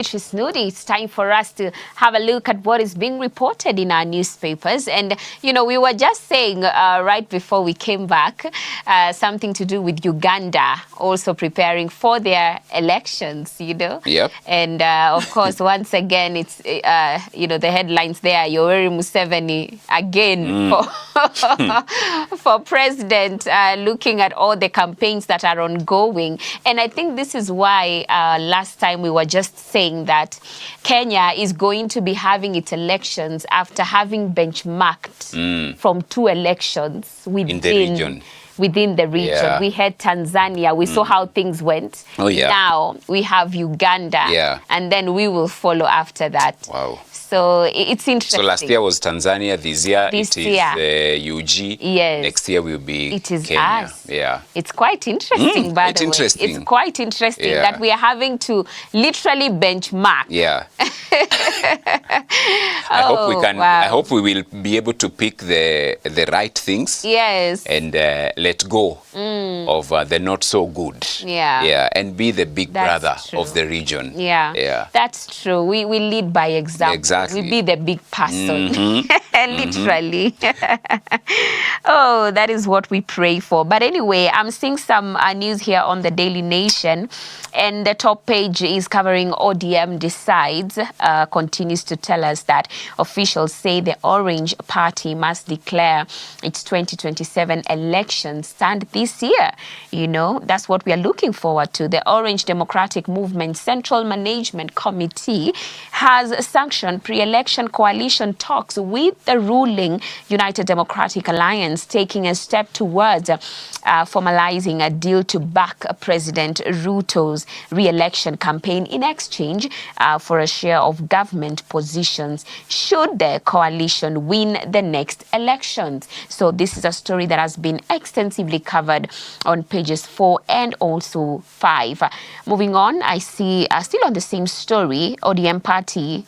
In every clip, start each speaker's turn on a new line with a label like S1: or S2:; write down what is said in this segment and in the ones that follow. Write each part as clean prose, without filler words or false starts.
S1: Snooty, it's time for us to have a look at what is being reported in our newspapers. And, you know, we were just saying right before we came back, something to do with Uganda also preparing for their elections, you know.
S2: Yep.
S1: And, of course, once again, it's, you know, the headlines there, Yoweri Museveni again for president, looking at all the campaigns that are ongoing. And I think this is why last time we were just saying that Kenya is going to be having its elections after having benchmarked from 2 elections within the region.
S2: Yeah.
S1: We had Tanzania. We saw how things went.
S2: Oh, yeah.
S1: Now we have Uganda.
S2: Yeah.
S1: And then we will follow after that.
S2: Wow.
S1: So it's interesting.
S2: So last year was Tanzania. This year
S1: This
S2: it
S1: year.
S2: is Ug.
S1: Yes.
S2: Next year will be
S1: It is
S2: Kenya.
S1: us.
S2: Yeah.
S1: It's quite interesting, by
S2: it's
S1: the way.
S2: interesting.
S1: It's quite interesting
S2: Yeah.
S1: that we are having to literally benchmark.
S2: Yeah. I hope we can.
S1: Wow.
S2: I hope we will be able to pick the right things.
S1: Yes.
S2: And let go of the not so good.
S1: Yeah.
S2: Yeah. And be the big
S1: That's
S2: brother
S1: true.
S2: of the region.
S1: Yeah.
S2: Yeah.
S1: That's true. We lead by example.
S2: Exactly.
S1: We be the big person. Literally. Oh, that is what we pray for. But anyway, I'm seeing some news here on the Daily Nation, and the top page is covering ODM decides, continues to tell us that officials say the Orange Party must declare its 2027 election stand this year. You know, that's what we are looking forward to. The Orange Democratic Movement Central Management Committee has sanctioned pre-election coalition talks with the ruling United Democratic Alliance, taking a step towards formalizing a deal to back President Ruto's re-election campaign in exchange for a share of government positions should the coalition win the next elections. So this is a story that has been extensively covered on pages 4 and also 5. Moving on, I see still on the same story, ODM party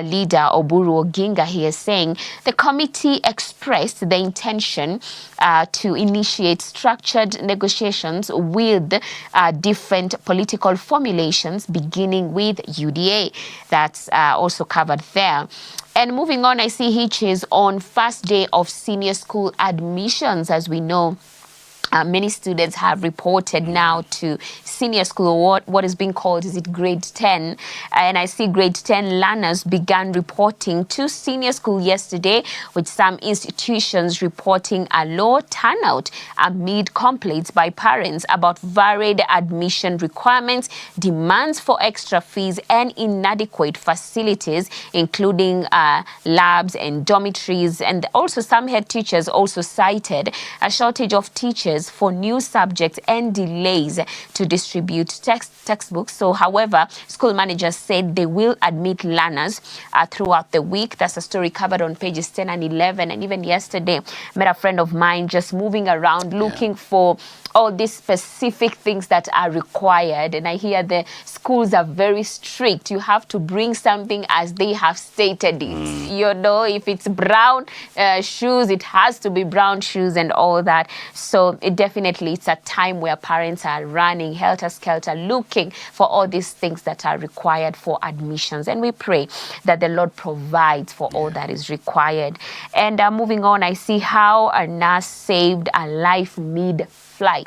S1: leader Oburu Oginga here saying the committee expressed the intention to initiate structured negotiations with different political formulations, beginning with UDA. That's also covered there. And moving on, I see hitches on first day of senior school admissions. As we know, many students have reported now to senior school, what is being called, is it grade 10? And I see grade 10 learners began reporting to senior school yesterday, with some institutions reporting a low turnout amid complaints by parents about varied admission requirements, demands for extra fees, and inadequate facilities, including labs and dormitories. And also some head teachers also cited a shortage of teachers for new subjects and delays to distribute textbooks. So, however, school managers said they will admit learners throughout the week. That's a story covered on pages 10 and 11. And even yesterday, met a friend of mine just moving around looking for all these specific things that are required. And I hear the schools are very strict. You have to bring something as they have stated it. You know, if it's brown shoes, it has to be brown shoes and all that. So it definitely, it's a time where parents are running helter-skelter, looking for all these things that are required for admissions. And we pray that the Lord provides for all that is required. And moving on, I see how a nurse saved a life mid-flight.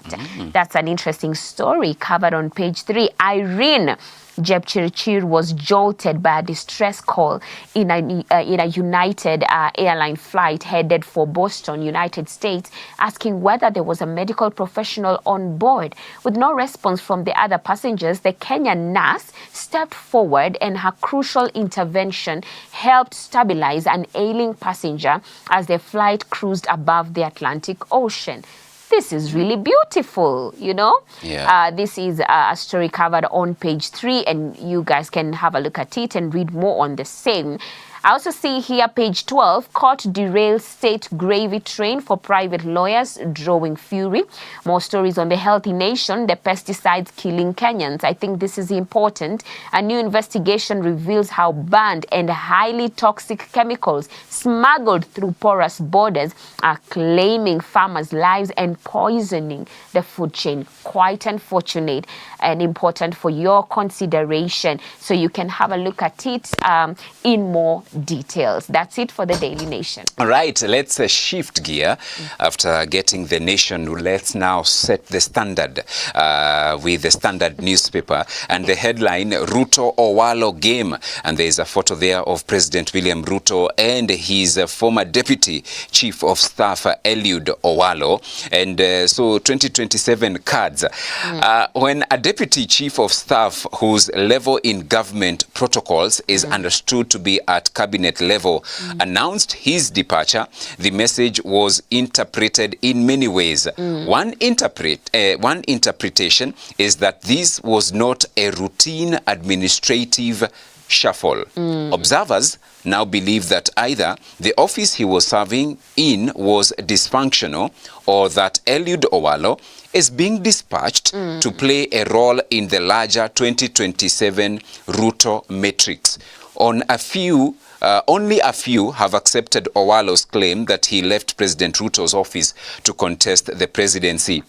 S1: That's an interesting story covered on page 3. Irene Jepchirchir was jolted by a distress call in a United airline flight headed for Boston, United States, asking whether there was a medical professional on board. With no response from the other passengers, the Kenyan nurse stepped forward, and her crucial intervention helped stabilize an ailing passenger as the flight cruised above the Atlantic Ocean. This is really beautiful, you know.
S2: Yeah.
S1: This is a story covered on page 3, and you guys can have a look at it and read more on the same. I also see here page 12, court derails state gravy train for private lawyers, drawing fury. More stories on the Healthy Nation, the pesticides killing Kenyans. I think this is important. A new investigation reveals how banned and highly toxic chemicals smuggled through porous borders are claiming farmers' lives and poisoning the food chain. Quite unfortunate and important for your consideration. So you can have a look at it in more details. That's it for the Daily Nation.
S2: All right, let's shift gear. After getting the Nation, let's now set the standard with the Standard newspaper. And the headline, Ruto Owalo game. And there's a photo there of President William Ruto and his former Deputy Chief of Staff, Eliud Owalo. And so 2027 cards. When a Deputy Chief of Staff whose level in government protocols is understood to be at cabinet level announced his departure, the message was interpreted in many ways. One interpretation is that this was not a routine administrative shuffle. Observers now believe that either the office he was serving in was dysfunctional or that Eliud Owalo is being dispatched to play a role in the larger 2027 Ruto matrix. Only a few have accepted Owalo's claim that he left President Ruto's office to contest the presidency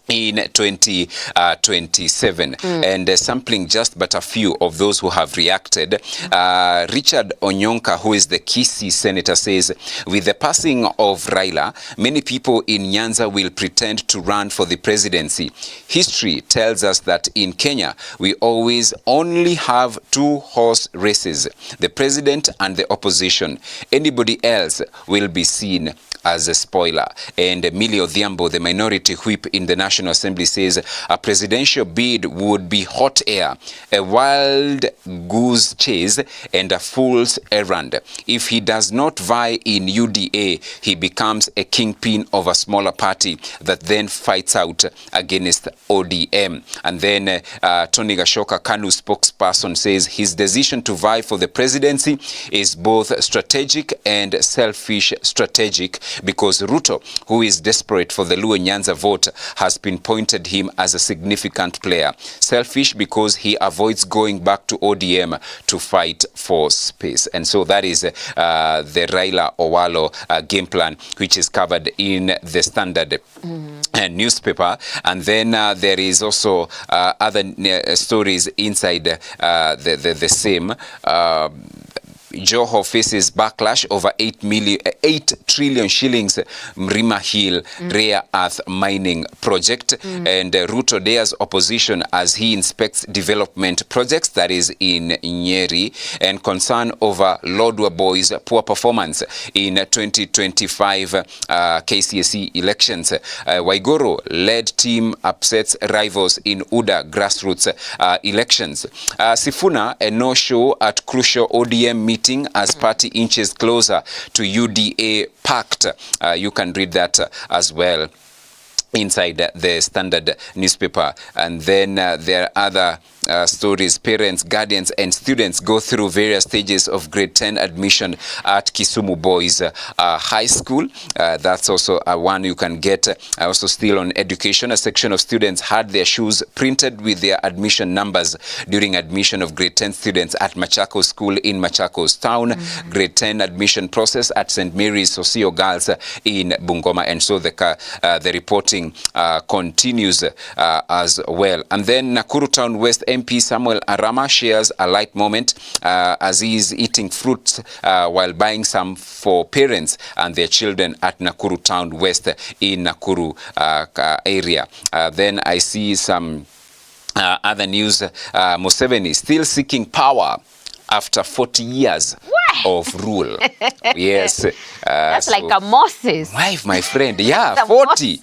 S2: in 2027 and sampling just but a few of those who have reacted. Richard Onyonka, who is the Kisii senator, says, with the passing of Raila, many people in Nyanza will pretend to run for the presidency. History tells us that in Kenya, we always only have two horse races, the president and the opposition. Anybody else will be seen as a spoiler. And Millie Odhiambo, the minority whip in the National Assembly, says a presidential bid would be hot air, a wild goose chase and a fool's errand. If he does not vie in UDA, he becomes a kingpin of a smaller party that then fights out against ODM. And then Tony Gashoka, KANU spokesperson, says his decision to vie for the presidency is both strategic and selfish strategic, because Ruto, who is desperate for the Luo Nyanza vote, has pinpointed him as a significant player. Selfish because he avoids going back to ODM to fight for space. And so that is the Raila Owalo game plan, which is covered in the Standard newspaper. And then there is also other stories inside the same. Joho faces backlash over 8 trillion shillings Mrima Hill rare earth mining project. And Ruto dares opposition as he inspects development projects, that is in Nyeri, and concern over Lodwar Boys' poor performance in 2025 KCSE elections. Waiguru led team upsets rivals in UDA grassroots elections. Sifuna a no-show at crucial ODM meeting as party inches closer to UDA pact. You can read that as well inside the Standard newspaper. And then there are other stories. Parents, guardians and students go through various stages of grade 10 admission at Kisumu Boys High School. That's also one you can get. Also still on education, a section of students had their shoes printed with their admission numbers during admission of grade 10 students at Machakos School in Machakos Town. Grade 10 admission process at St. Mary's Sosio Girls in Bungoma. And so the reporting continues as well. And then Nakuru Town West MP Samuel Arama shares a light moment as he is eating fruit while buying some for parents and their children at Nakuru Town West in Nakuru area. Then I see some other news. Museveni still seeking power after 40 years of rule. Yes.
S1: That's so like a Moses.
S2: Wife, my friend. Yeah, 40.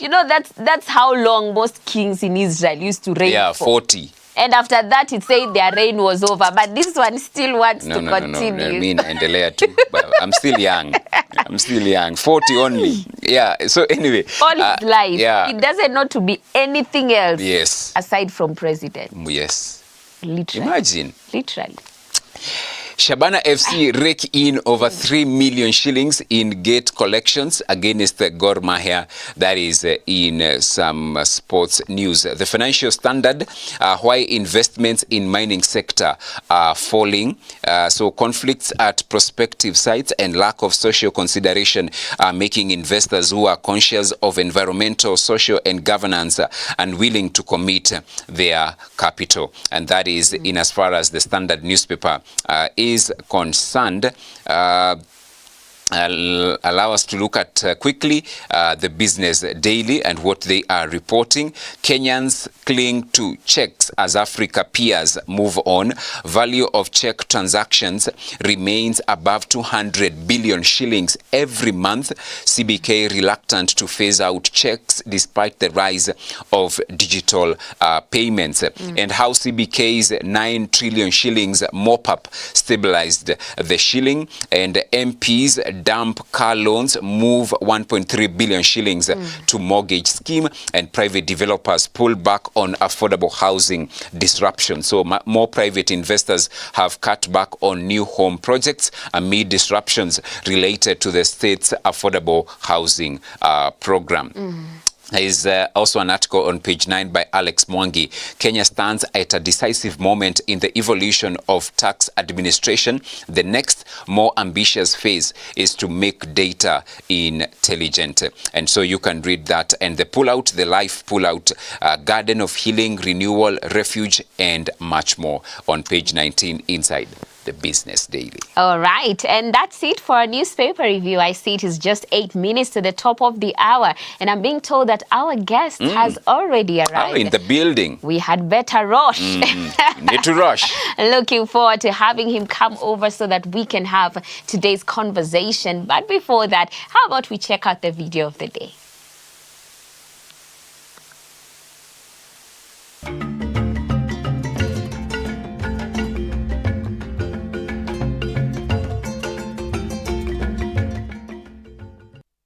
S1: You know, that's how long most kings in Israel used to reign.
S2: Yeah,
S1: for.
S2: 40.
S1: And after that, it said their reign was over. But this one still wants to continue.
S2: No, I mean, endelea too. But I'm still young. 40 only. Yeah, so anyway.
S1: All his life.
S2: Yeah.
S1: He doesn't know to be anything else.
S2: Yes.
S1: Aside from president.
S2: Yes.
S1: Literally.
S2: Imagine.
S1: Literally.
S2: Shabana FC rake in over 3 million shillings in gate collections against Gor Mahia. That is in some sports news. The Financial Standard, why investments in mining sector are falling. So conflicts at prospective sites and lack of social consideration are making investors who are conscious of environmental, social and governance unwilling to commit their capital. And that is in as far as the Standard newspaper is concerned. Allow us to look at quickly the Business Daily and what they are reporting. Kenyans cling to checks as Africa peers move on. Value of check transactions remains above 200 billion shillings every month. CBK reluctant to phase out checks despite the rise of digital payments. And how CBK's 9 trillion shillings mop-up stabilized the shilling, and MPs dump car loans, move 1.3 billion shillings to mortgage scheme, and private developers pull back on affordable housing disruption. So more private investors have cut back on new home projects amid disruptions related to the state's affordable housing program. There is also an article on page 9 by Alex Mwangi. Kenya stands at a decisive moment in the evolution of tax administration. The next, more ambitious phase is to make data intelligent. And so you can read that. And the pullout, the life pullout, Garden of Healing, Renewal, Refuge, and much more on page 19 inside the Business Daily. All
S1: right, and that's it for our newspaper review. I see it is just 8 minutes to the top of the hour, and I'm being told that our guest has already arrived.
S2: Oh, in the building.
S1: We had better rush.
S2: Need to rush.
S1: Looking forward to having him come over so that we can have today's conversation. But before that, how about we check out the video of the day?